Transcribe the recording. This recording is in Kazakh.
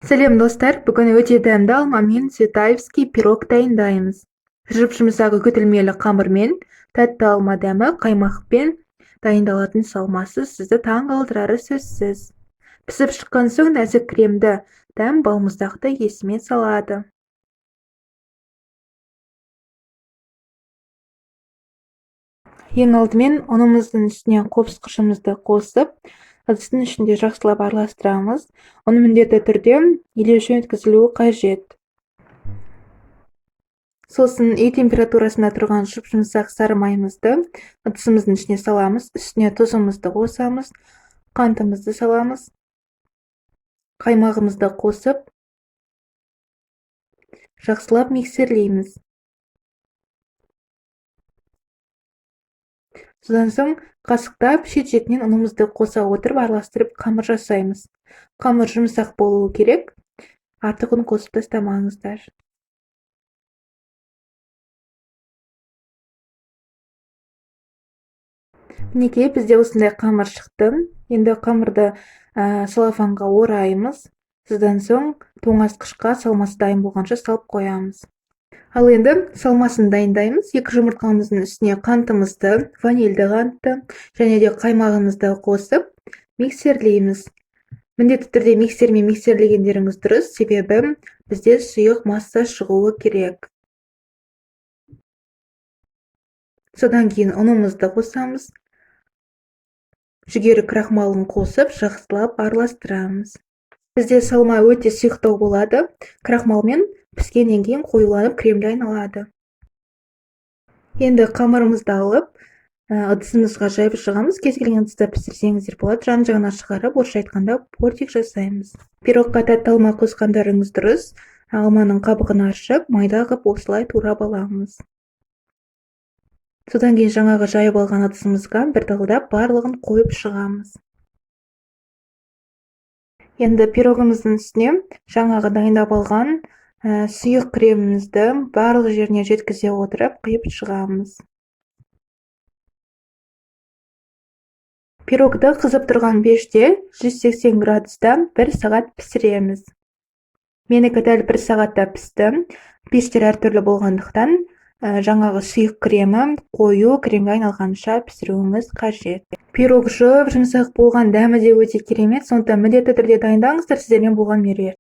Сәлем достар, бүгін өте дәмді алмамен светаевский пирог дайындаймыз. Жып-жұмсағы күтілмелі қамырмен тәтті алма дәмі қаймақпен дайындалатын салмасы сізді таң қалдырары сөзсіз. Пісіп шыққан соң нәзік кремді дәм балмұздақты есіме салады. Ең алдымен ұнымыздың үстіне қопсқышымызды қосып, ыдыстың ішінде жақсылап араластырамыз. Оны міндетті түрде елеуші өткізілуі қажет. Сосын үй температурасында тұрған жұп-жұмсақ сары майымызды ыдысымыздың ішіне саламыз. Үстіне тұзымызды қосамыз, қантымызды саламыз. Қаймағымызды қосып, жақсылап миксерлейміз. Содан соң қасықтап шет-шетінен ұнымызды қоса отырып араластырып қамыр жасаймыз. Қамыр жұмсақ болуы керек, артық ұн қосып тастамаңыздар. Мінекей, бізде осындай қамыр шықты. Енді қамырды салафанға ораймыз. Содан соң тоңазытқышқа салмасы дайын болғанша салып қоямыз. Ал енді салмасын дайындаймыз. 2 жұмыртқамыздың үстіне қантымызды, ванильді қантты және де қаймағымызды қосып миксерлейміз. Міндетті түрде миксермен миксерлегендеріңіз дұрыс, себебі бізде сұйық масса шығуы керек. Содан кейін ұнымызды қосамыз. Жүгері крахмалын қосып, жақсылап араластырамыз. Бізде салма өте сұйықтау болады. Крахмалмен піскеннен кейін қоюланып кремге айналады. Енді қамырымызды алып, ыдысымызға жайып шығамыз. Кез келген ыдыста пісірсеңіздер болады. Жан-жағына шығарып, орысша айтқанда бортик жасаймыз. Пирогқа тәтті алма қосқандарыңыз дұрыс. Алманың қабығын аршып, майда қылып осылай турап аламыз. Содан кейін жаңағы жайып алған ыдысымызға бір талдап барлығын қойып шығамыз. Енді пирогымыздың үстіне жаңағы дайындап алған сұйық кремімізді барлық жеріне жеткізе отырып құйып шығамыз. Пирогды қызып тұрған пеште 180 градуста 1 сағат пісіреміз. Менікі дәл 1 сағатта пісті. Пештер әртүрлі болғандықтан жаңағы сұйық кремі қою кремге айналғанша пісіруіңіз қажет. Пирог жұмсақ болған, дәмі де өте керемет. Сондықтан міндетті түрде дайындаңыздар, сіздермен болған меруерт.